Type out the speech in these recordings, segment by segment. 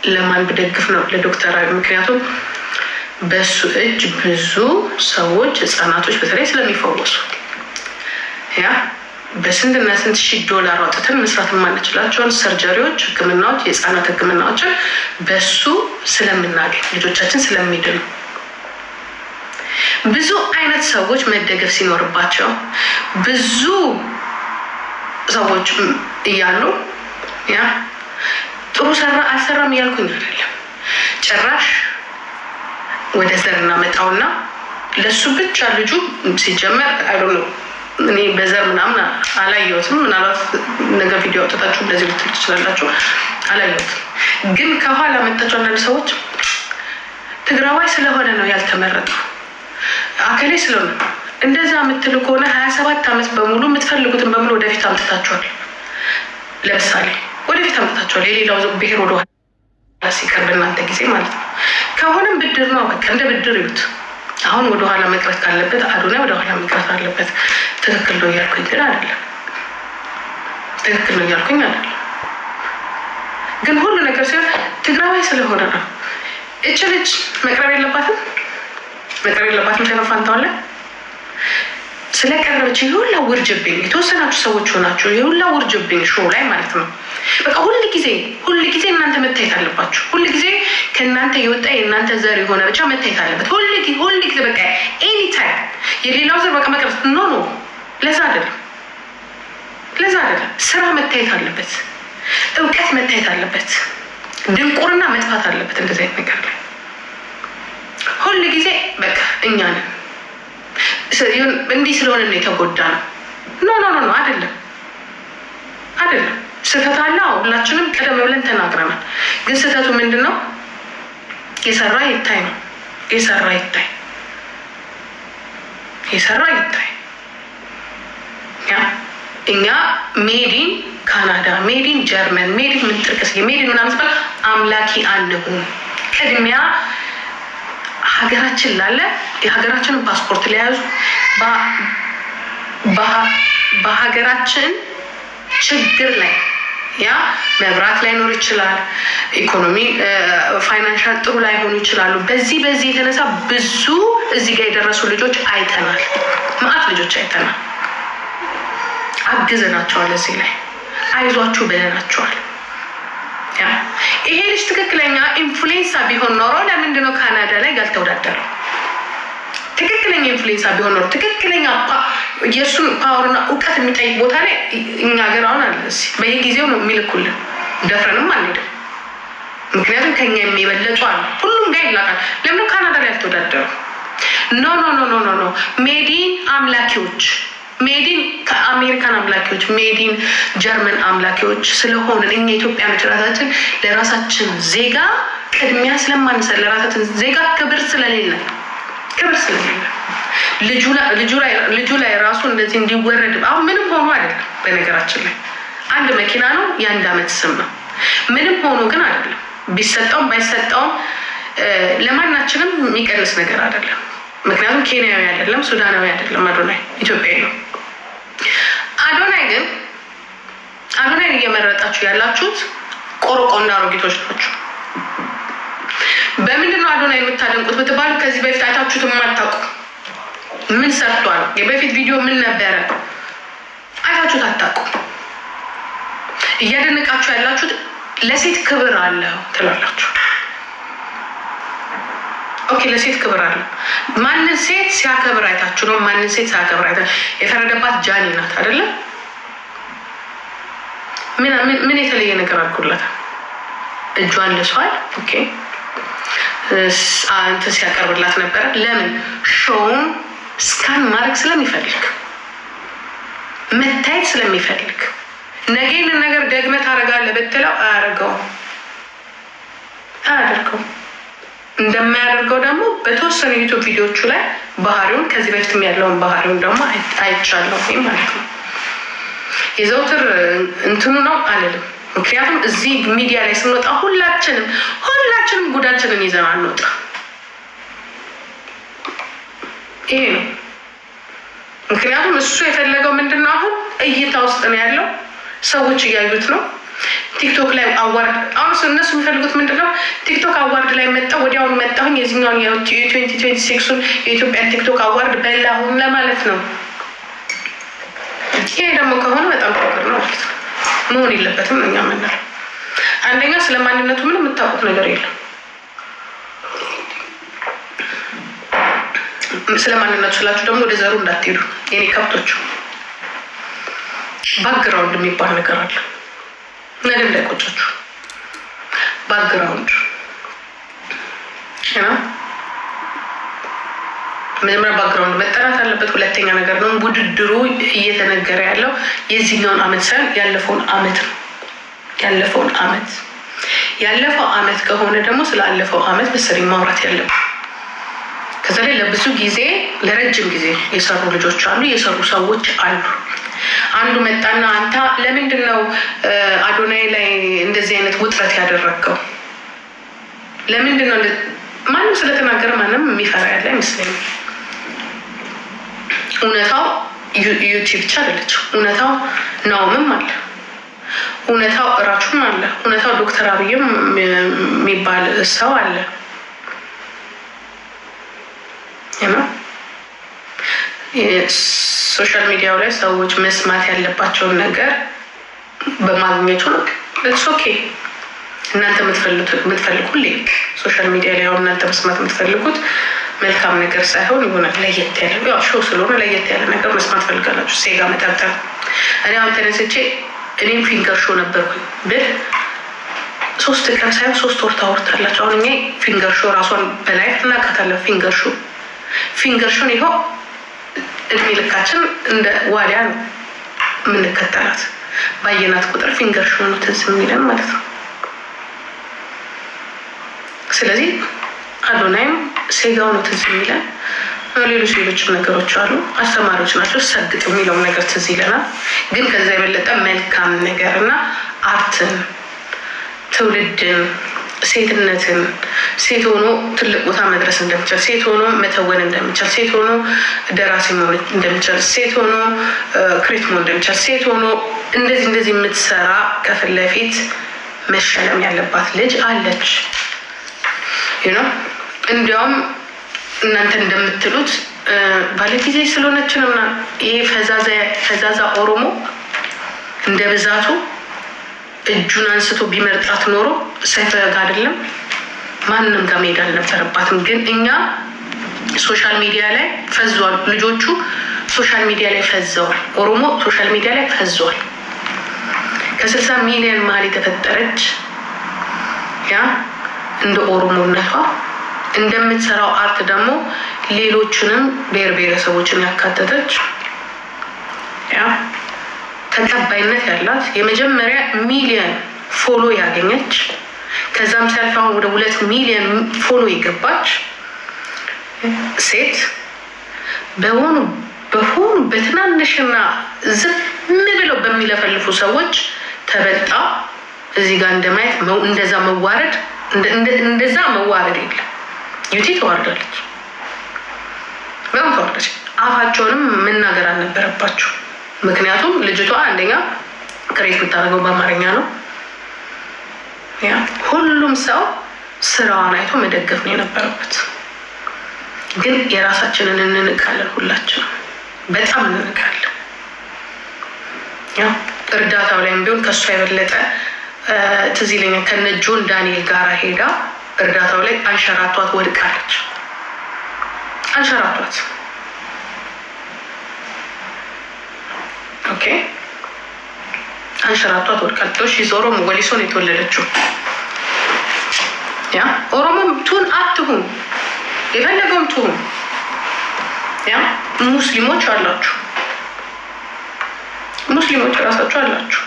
ለማን ብደግፍ ነው? ለዶክተር አብይ። ምክንያቱም በሱ እጅ ብዙ ሰዎች ህፃናቶች በተለይ ስለሚፈወሱ ያ በስንትና ስንት ሺህ ዶላር አውጥተን መስራት የማንችላቸውን ሰርጀሪዎች፣ ህክምናዎች፣ የህፃናት ህክምናዎችን በሱ ስለምናገኝ ልጆቻችን ስለሚድኑ ብዙ አይነት ሰዎች መደገፍ ሲኖርባቸው ብዙ ሰዎች እያሉ ያ ጥሩ ሰራ አልሰራም እያልኩኝ አይደለም። ጭራሽ ወደ ዘር እናመጣውና ለሱ ብቻ ልጁ ሲጀመር አይዶን እኔ በዘር ምናምን አላየሁትም። ምናልባት ነገር ቪዲዮ አውጥታችሁ እንደዚህ ልትል ትችላላችሁ። አላየሁትም። ግን ከኋላ መጣቸው አንዳንድ ሰዎች ትግራዋይ ስለሆነ ነው ያልተመረጠው፣ አከሌ ስለሆነ እንደዛ የምትሉ ከሆነ 27 ዓመት በሙሉ የምትፈልጉትን በሙሉ ወደፊት አምጥታችኋል። ለምሳሌ ወደፊት አምጥታችኋል። የሌላው ብሔር ወደ ኋላ ሲቀርብ እናንተ ጊዜ ማለት ነው። ከሆነም ብድር ነው፣ በቃ እንደ ብድር ይሉት። አሁን ወደ ኋላ መቅረት ካለበት አዶናይ ወደ ኋላ መቅረት አለበት። ትክክል ነው እያልኩኝ ግን አይደለም። ትክክል ነው እያልኩኝ አይደለም። ግን ሁሉ ነገር ሲሆን ትግራዋይ ስለሆነ ነው። እች ልጅ መቅረብ የለባትም ተነፋንታውለ ስለቀረበች የሁላ ውርጅብኝ የተወሰናችሁ ሰዎች ሆናችሁ የሁላ ውርጅብኝ ሾው ላይ ማለት ነው። በቃ ሁሉ ጊዜ እናንተ መታየት አለባችሁ። ሁሉ ጊዜ ከእናንተ የወጣ የእናንተ ዘር የሆነ ብቻ መታየት አለበት። ሁሉ ጊዜ በቃ ኤኒ ታይም የሌላው ዘር በቃ መቅረት ኖ ለዛ አይደለም። ስራ መታየት አለበት፣ እውቀት መታየት አለበት፣ ድንቁርና መጥፋት አለበት። እንደዚህ አይነት ነገር ላይ ሁሉ ጊዜ በቃ እኛ ነን እንዲህ ስለሆነ ነው የተጎዳ ነው። ኖ አይደለም። ስህተት አለ። ሁላችንም ቀደም ብለን ተናግረናል። ግን ስህተቱ ምንድነው? የሰራ ይታይ ነው። የሰራ ይታይ። እኛ ሜዲን ካናዳ፣ ሜዲን ጀርመን፣ ሜዲን ምንጥርቅስ ሜዲን ምናምን ስባል አምላኪ አንሁን። ቅድሚያ ሀገራችን ላለ የሀገራችንን ፓስፖርት ሊያዙ በሀገራችን ችግር ላይ ያ መብራት ላይኖር ይችላል፣ ኢኮኖሚ ፋይናንሻል ጥሩ ላይሆኑ ይችላሉ። በዚህ የተነሳ ብዙ እዚህ ጋር የደረሱ ልጆች አይተናል። ማአት ልጆች አይተናል። አግዘናቸዋል። እዚህ ላይ አይዟችሁ ብለናቸዋል። ይሄ ልጅ ትክክለኛ ኢንፍሉዌንሳ ቢሆን ኖሮ ለምንድነው ካናዳ ላይ ያልተወዳደረው? ትክክለኛ ኢንፍሉዌንሳ ቢሆን ኖሮ ትክክለኛ የእሱን ፓወርና እውቀት የሚጠይቅ ቦታ ላይ እኛ ሀገር አሁን አለ። በየጊዜው ነው የሚልኩልን። ደፍረንም አንሄድም። ምክንያቱም ከኛ የሚበለጡ አሉ። ሁሉም ጋር ይላቃል። ለምን ካናዳ ላይ ያልተወዳደረው? ኖ ሜዲን አምላኪዎች፣ ሜዲን ከአሜሪካን አምላኪዎች፣ ሜዲን ጀርመን አምላኪዎች ስለሆነ እኛ ኢትዮጵያኖች ራሳችን ለራሳችን ዜጋ ቅድሚያ ስለማንሰጥ ለራሳችን ዜጋ ክብር ስለሌለ ልጁ ላይ ራሱ እንደዚህ እንዲወረድ አሁን ምንም ሆኖ አይደለም። በነገራችን ላይ አንድ መኪና ነው፣ የአንድ ዓመት ስም ነው። ምንም ሆኖ ግን አይደለም። ቢሰጠውም ባይሰጠውም ለማናችንም የሚቀንስ ነገር አይደለም። ምክንያቱም ኬንያዊ አይደለም፣ ሱዳናዊ አይደለም። አዶናይ ኢትዮጵያዊ ነው። አዶናይ እየመረጣችሁ ያላችሁት ቆርቆና አሮጊቶች ናቸው። በምንድነው አዶናይ የምታደንቁት ብትባሉ ከዚህ በፊት አይታችሁት የማታውቁ ምን ሰርቷል? የበፊት ቪዲዮ ምን ነበረ? አይታችሁት አታውቁ። እያደነቃችሁ ያላችሁት ለሴት ክብር አለው ትላላችሁ። ኦኬ፣ ለሴት ክብር አለ። ማንን ሴት ሲያከብር አይታችሁ ነው? ማንን ሴት ሲያከብር አይታችሁ? የፈረደባት ጃኒ ናት አይደለ? ምን የተለየ ነገር አድርጎላታል? እጇን ልሷል። ኦኬ፣ አንተ ሲያቀርብላት ነበረ። ለምን? ሾውን ስካን ማድረግ ስለሚፈልግ፣ መታየት ስለሚፈልግ። ነገን ነገር ደግመህ ታደርጋለህ ብትለው አያደርገውም። እንደማያደርገው ደግሞ በተወሰኑ ዩቲዩብ ቪዲዮቹ ላይ ባህሪውን ከዚህ በፊትም ያለውን ባህሪውን ደግሞ አይቻለሁ ማለት ነው። የዘውትር እንትኑ ነው አልልም። ምክንያቱም እዚህ ሚዲያ ላይ ስንወጣ ሁላችንም ጉዳችንን ይዘን አንወጣ። ይሄ ነው። ምክንያቱም እሱ የፈለገው ምንድነው? አሁን እይታ ውስጥ ነው ያለው። ሰዎች እያዩት ነው። ቲክቶክ ላይ አዋርድ አሁን እነሱ የሚፈልጉት ምንድነው? ቲክቶክ አዋርድ ላይ መጣሁ ወዲያውኑ መጣሁኝ የዚህኛውን የ2026ን የኢትዮጵያን ቲክቶክ አዋርድ በላሁን ለማለት ነው። ይሄ ደግሞ ከሆነ በጣም ችግር ነው ማለት ነው። መሆን የለበትም ነው እኛ የምንለው። አንደኛ ስለ ማንነቱ ምንም የምታውቁት ነገር የለም። ስለ ማንነቱ ስላችሁ ደግሞ ወደ ዘሩ እንዳትሄዱ የኔ ከብቶቹ። ባክግራውንድ የሚባል ነገር አለ። ነገር እንዳይቆጫችሁ ባክግራውንድ መጀመሪያ ባክግራውንድ መጠራት አለበት። ሁለተኛ ነገር ነው ውድድሩ እየተነገረ ያለው የዚህኛውን አመት ሳይሆን ያለፈውን አመት ነው። ያለፈው አመት ከሆነ ደግሞ ስላለፈው አመት መሰለኝ ማውራት ያለብን። ከዛ ላይ ለብዙ ጊዜ ለረጅም ጊዜ የሰሩ ልጆች አሉ፣ የሰሩ ሰዎች አሉ። አንዱ መጣና አንተ ለምንድን ነው አዶናይ ላይ እንደዚህ አይነት ውጥረት ያደረገው? ለምንድን ነው? ማንም ስለተናገረ ማንም የሚፈራ ያለ አይመስለኝም። እውነታው ዩቲዩብ ብቻ አይደለችም። እውነታው ናውምም አለ፣ እውነታው እራቹም አለ፣ እውነታው ዶክተር አብይም የሚባል ሰው አለ። ሶሻል ሚዲያው ላይ ሰዎች መስማት ያለባቸውን ነገር በማግኘቱ ነው። ኦኬ እናንተ የምትፈልጉ ሁሌ ሶሻል ሚዲያ ላይ አሁን እናንተ መስማት የምትፈልጉት መልካም ነገር ሳይሆን ይሆናል ለየት ያለ ያው ሾው ስለሆነ ለየት ያለ ነገር መስማት ፈልጋላችሁ። ሴጋ መጠርጠር እኔ አሁን ተነስቼ እኔም ፊንገር ሾው ነበርኩኝ ብል 3 ቀን ሳይሆን 3 ወር ታወርታላችሁ። አሁን እኔ ፊንገር ሾው ራሷን በላይ እናቃታለን። ፊንገር ሾው ይኸው እድሜ ልካችን እንደ ዋሊያ ነው የምንከተላት። ባየናት ቁጥር ፊንገር ሾው ነው ትዝ የሚለን ማለት ነው። ስለዚህ አዶናይም ሴጋው ነው ትዝ የሚለን። ሌሎችም ነገሮች አሉ። አስተማሪዎች ናቸው። ሰግጥ የሚለው ነገር ትዝ ይለናል። ግን ከዛ የበለጠ መልካም ነገር እና አርትን፣ ትውልድን፣ ሴትነትን፣ ሴት ሆኖ ትልቅ ቦታ መድረስ እንደሚቻል፣ ሴት ሆኖ መተወን እንደሚቻል፣ ሴት ሆኖ ደራሲ መሆን እንደሚቻል፣ ሴት ሆኖ ክሬት መሆን እንደሚቻል፣ ሴት ሆኖ እንደዚህ የምትሰራ ከፊት ለፊት መሸለም ያለባት ልጅ አለች። እንዲያውም እናንተ እንደምትሉት ባለጊዜ ስለሆነች ነው። ይሄ ፈዛዛ ኦሮሞ እንደ ብዛቱ እጁን አንስቶ ቢመርጣት ኖሮ ሳይፈጋ አይደለም ማንንም ጋር መሄድ አልነበረባትም። ግን እኛ ሶሻል ሚዲያ ላይ ፈዟል። ልጆቹ ሶሻል ሚዲያ ላይ ፈዘዋል። ኦሮሞ ሶሻል ሚዲያ ላይ ፈዟል። ከ60 ሚሊዮን መሀል የተፈጠረች ያ እንደ ኦሮሞነቷ እንደምትሰራው አርት ደግሞ ሌሎችንም ብሔር ብሔረሰቦችን ያካተተች ያ ተቀባይነት ያላት የመጀመሪያ ሚሊዮን ፎሎ ያገኘች ከዛም ሲያልፍ አሁን ወደ 2 ሚሊዮን ፎሎ የገባች ሴት በሆኑ በትናንሽና ዝም ብለው በሚለፈልፉ ሰዎች ተበልጣ እዚህ ጋር እንደማየት እንደዛ መዋረድ የለም። ዩቲ ተዋርዳለች፣ በጣም ተዋርዳለች። አፋቸውንም መናገር አልነበረባቸው። ምክንያቱም ልጅቷ አንደኛ ክሬት የምታደርገው በአማርኛ ነው። ያ ሁሉም ሰው ስራዋን አይቶ መደገፍ ነው የነበረበት። ግን የራሳችንን እንንቃለን፣ ሁላችንም በጣም እንንቃለን። ያ እርዳታው ላይም ቢሆን ከእሷ የበለጠ ትዝ ይለኛል ከነ ጆን ዳንኤል ጋር ሄዳ እርዳታው ላይ አንሸራቷት ወድቃለች። አንሸራቷት ኦኬ፣ አንሸራቷት ወድቃለች። ኦሮሞ ወሊሶ ነው የተወለደችው። ያ ኦሮሞም ትሁን አትሁን የፈለገውም ትሁን ያ ሙስሊሞች አላችሁ፣ ሙስሊሞች ራሳችሁ አላችሁ፣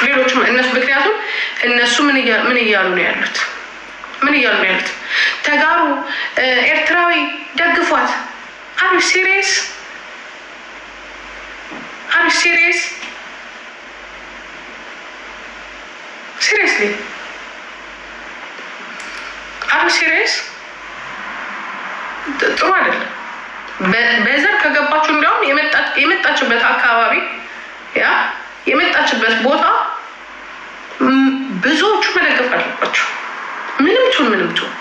ሌሎችም እነሱ ምክንያቱም እነሱ ምን እያሉ ነው ያሉት? ተጋሩ ኤርትራዊ ደግፏት። አር ሲሪየስ ሲሪየስሊ አር ሲሪየስ ጥሩ አይደለም። በዘር ከገባችሁ እንዲያውም የመጣችበት አካባቢ ያ የመጣችበት ቦታ ብዙዎቹ መደገፍ አለባቸው። ምንም ትሁን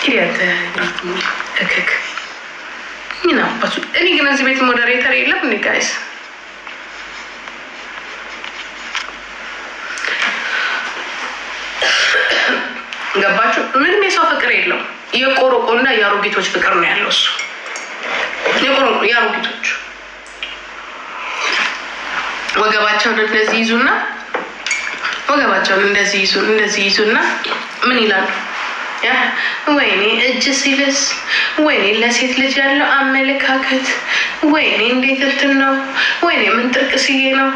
ይያተ እከክ ምናባቱ። እኔ ግን እዚህ ቤት ሞዴሬተር የለም እንዴ ጋይስ? ገባችሁ? ምንም የሰው ፍቅር የለው። የቆሮቆና የአሮጊቶች ፍቅር ነው ያለው እሱ። የቆሮቆ የአሮጊቶች ወገባቸውን እንደዚህ ይዙና ምን ይላሉ? ያ ወይኔ እጅ ሲልስ፣ ወይኔ ለሴት ልጅ ያለው አመለካከት፣ ወይኔ እንዴት እንትን ነው፣ ወይኔ ምን ጥርቅስዬ ነው።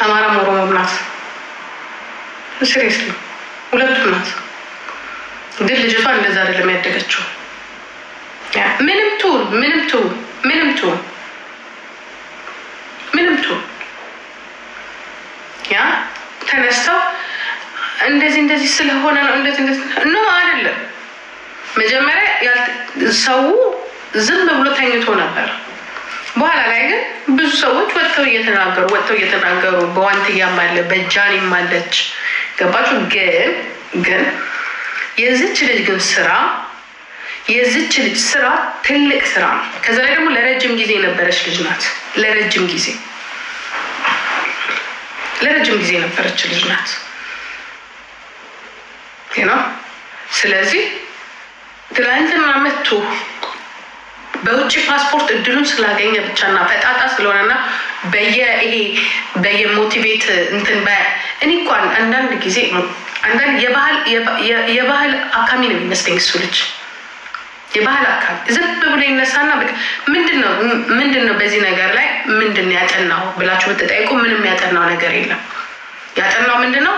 አማራም ኦሮሞም ናት። ሲሪየስሊ ሁለቱም ናት። ግን ልጅቷ እንደዛ አይደለም ያደገችው። ምንም ትሁን ያ ተነስተው እንደዚህ ስለሆነ ነው እንደዚህ ነው አይደለም። መጀመሪያ ሰው ዝም ብሎ ተኝቶ ነበር። በኋላ ላይ ግን ብዙ ሰዎች ወጥተው እየተናገሩ በዋንትያም አለ በጃኒም አለች። ገባችሁ? ግን የዚች ልጅ ስራ ትልቅ ስራ ነው። ከዛ ላይ ደግሞ ለረጅም ጊዜ የነበረች ልጅ ናት። ለረጅም ጊዜ የነበረች ልጅ ናት ነው። ስለዚህ ትላንትና መጥቶ በውጭ ፓስፖርት እድሉን ስላገኘ ብቻና ፈጣጣ ስለሆነና በየሞቲቬት እንትን እኔ እንኳን አንዳንድ ጊዜ የባህል አካሚ ነው የሚመስለኝ እሱ ልጅ። የባህል አካል ዝም ብሎ ይነሳና ምንድነው በዚህ ነገር ላይ ምንድነው ያጠናው ብላችሁ ብትጠይቁ ምንም ያጠናው ነገር የለም። ያጠናው ምንድነው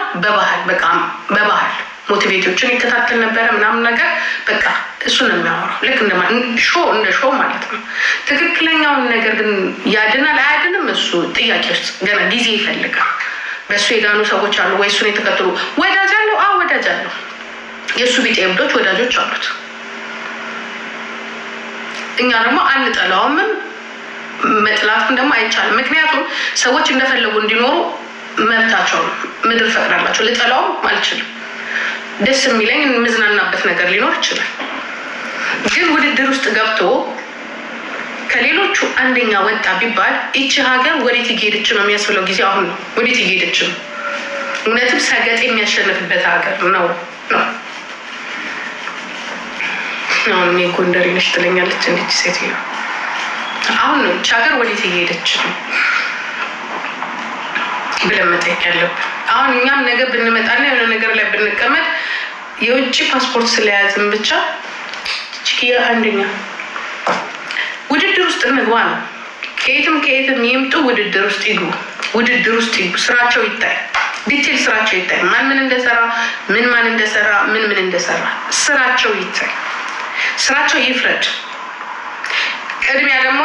በባህል ሞቲቬቶችን ይከታተል ነበረ ምናምን ነገር በቃ እሱ ነው የሚያወራው። ልክ እንደ ሾው ማለት ነው። ትክክለኛውን ነገር ግን ያድናል አያድንም እሱ ጥያቄ ውስጥ ገና ጊዜ ይፈልጋል። በእሱ የዳኑ ሰዎች አሉ ወይ እሱን የተከተሉ ወዳጅ አለው? አዎ ወዳጅ አለው። የእሱ ቢጤ እብዶች ወዳጆች አሉት። እኛ ደግሞ አንጠላውም፣ መጥላትም ደግሞ አይቻልም። ምክንያቱም ሰዎች እንደፈለጉ እንዲኖሩ መብታቸው ነው። ምድር ፈቅዳላቸው። ልጠላውም አልችልም። ደስ የሚለኝ የምዝናናበት ነገር ሊኖር ይችላል። ግን ውድድር ውስጥ ገብቶ ከሌሎቹ አንደኛ ወጣ ቢባል ይቺ ሀገር ወዴት እየሄደች ነው የሚያስብለው ጊዜ አሁን ነው። ወዴት እየሄደች ነው? እውነትም ሰገጤ የሚያሸንፍበት ሀገር ነው። አሁን ጎንደሬ ነሽ ትለኛለች እንዴት ሴትዮ። አሁን ነው ይቺ ሀገር ወዴት እየሄደች ነው ብለን መጠየቅ ያለብን። አሁን እኛም ነገ ብንመጣና የሆነ ነገር ላይ ብንቀመጥ የውጭ ፓስፖርት ስለያዝን ብቻ ችኪያ አንደኛ ውድድር ውስጥ እንግባ ነው። ከየትም ይምጡ፣ ውድድር ውስጥ ይግቡ። ስራቸው ይታይ፣ ዲቴል ስራቸው ይታይ። ማን እንደሰራ፣ ማን እንደሰራ ስራቸው ይታይ፣ ስራቸው ይፍረድ። ቅድሚያ ደግሞ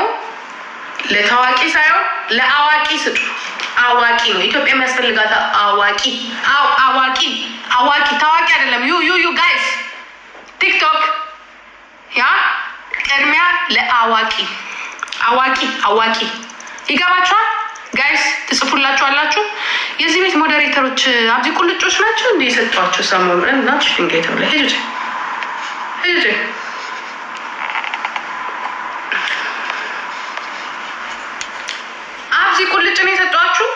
ለታዋቂ ሳይሆን ለአዋቂ ስጡ። አዋቂ ነው ኢትዮጵያ የሚያስፈልጋት። አዋቂ ታዋቂ አይደለም። ዩ ጋይስ ቲክቶክ ያ ቅድሚያ ለአዋቂ ይገባችኋል ጋይስ? ትጽፉላችኋላችሁ። የዚህ ቤት ሞዴሬተሮች አብዚ ቁልጮች ናቸው እንደ የሰጧቸው ሰሞኑን እናትሽ ድንጋይ ተብለ ሄጅ አብዚ ቁልጭ ነው የሰጧችሁ።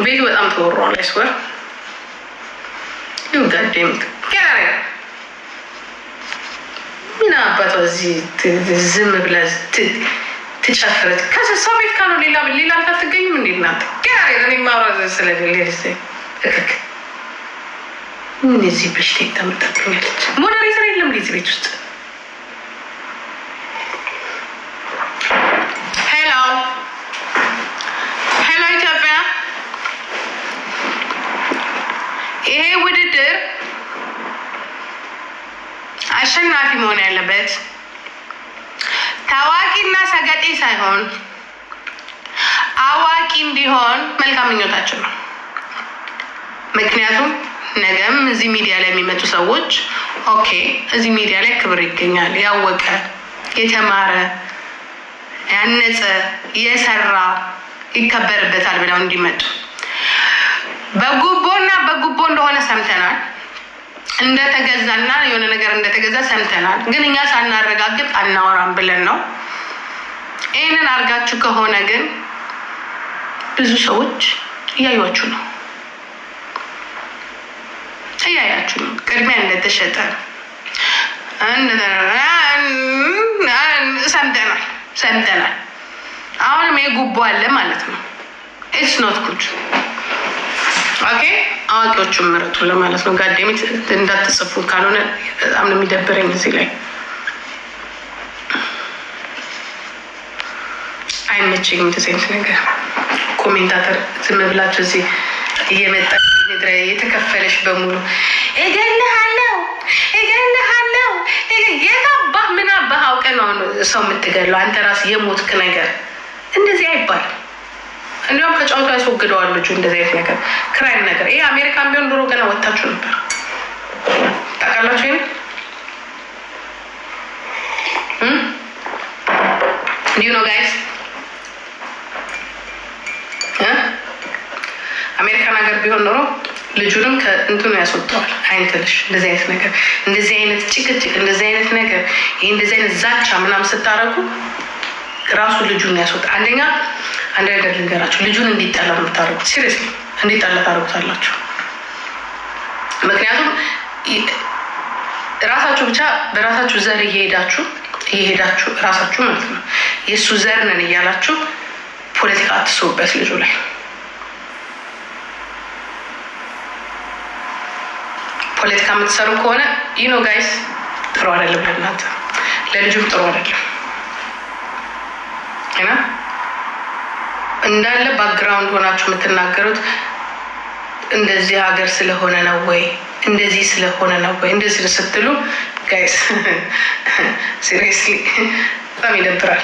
ቤቱ በጣም ተወሯል። አይስወር ጋዴም ገራሪ ምን አባቷ እዚህ ዝም ብላ ትጨፍረት። ከሰሳ ቤት ካሉ ሌላ አልታትገኝም እንዴ እናንተ? ገራሪ እኔ ማውራት ስለሌለኝ እከክ ምን እዚህ በሽታ ታመጣብኛለች። ሞዴሬተር የለም እዚህ ቤት ውስጥ። ሄሎ ኢትዮጵያ፣ ይሄ ውድድር አሸናፊ መሆን ያለበት ታዋቂና ሰገጤ ሳይሆን አዋቂ እንዲሆን መልካም ምኞታችን ነው። ምክንያቱም ነገም እዚህ ሚዲያ ላይ የሚመጡ ሰዎች ኦኬ፣ እዚህ ሚዲያ ላይ ክብር ይገኛል፣ ያወቀ የተማረ ያነጸ የሰራ ይከበርበታል ብለው እንዲመጡ በጉቦና በጉቦ እንደሆነ ሰምተናል። እንደተገዛና የሆነ ነገር እንደተገዛ ሰምተናል። ግን እኛ ሳናረጋግጥ አናወራም ብለን ነው። ይሄንን አርጋችሁ ከሆነ ግን ብዙ ሰዎች እያያችሁ ነው ቅድሚያ እንደተሸጠ ሰምተናል። አሁንም የጉቦ አለ ማለት ነው። ኢትስ ኖት ጉድ ኦኬ። አዋቂዎቹን ምረጡ ለማለት ነው። ጋዴሚት እንዳትጽፉ ካልሆነ በጣም ነው የሚደብረኝ። እዚህ ላይ አይመቸኝም እንደዚህ አይነት ነገር። ኮሜንታተር ዝም ብላችሁ እዚህ እየመጣ የተከፈለሽ በሙሉ እገልሃለሁ የታባህ ምን አባህ አውቀህ ነው ሰው የምትገለው? አንተ ራስህ የሞትክ ነገር እንደዚህ አይባልም። እንዲያውም ከጨዋታ ያስወግደዋል ልጁ። እንደዚህ አይነት ነገር ክራይም ነገር ይሄ አሜሪካን ቢሆን ድሮ ገና ወጣችሁ ነበር። ታውቃላችሁ ይሄን you know guys አሜሪካን ሀገር ቢሆን ኖሮ ልጁንም ከእንትኑ ያስወጣዋል። አይንተልሽ እንደዚህ አይነት ነገር እንደዚህ አይነት ጭቅጭቅ እንደዚህ አይነት ነገር ይሄ እንደዚህ አይነት ዛቻ ምናምን ስታረጉ ራሱ ልጁን ያስወጣ። አንደኛ አንድ ነገር ልንገራችሁ፣ ልጁን እንዲጠላ ነው የምታረጉት። ሲሪየስሊ እንዲጠላ ታረጉታላችሁ። ምክንያቱም ራሳችሁ ብቻ በራሳችሁ ዘር እየሄዳችሁ ራሳችሁ ማለት ነው የእሱ ዘር ነን እያላችሁ ፖለቲካ አትስሩበት ልጁ ላይ። ፖለቲካ የምትሰሩ ከሆነ ዩኖ ጋይስ ጥሩ አይደለም ለእናንተ፣ ለልጁም ጥሩ አይደለም። እና እንዳለ ባክግራውንድ ሆናችሁ የምትናገሩት እንደዚህ ሀገር ስለሆነ ነው ወይ እንደዚህ ስለሆነ ነው ወይ እንደዚህ ስትሉ ጋይስ ሲሪየስሊ በጣም ይደብራል።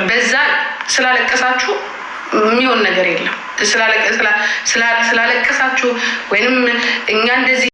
በዛ ስላለቀሳችሁ የሚሆን ነገር የለም። ስላለቀሳችሁ ወይንም እኛ እንደዚህ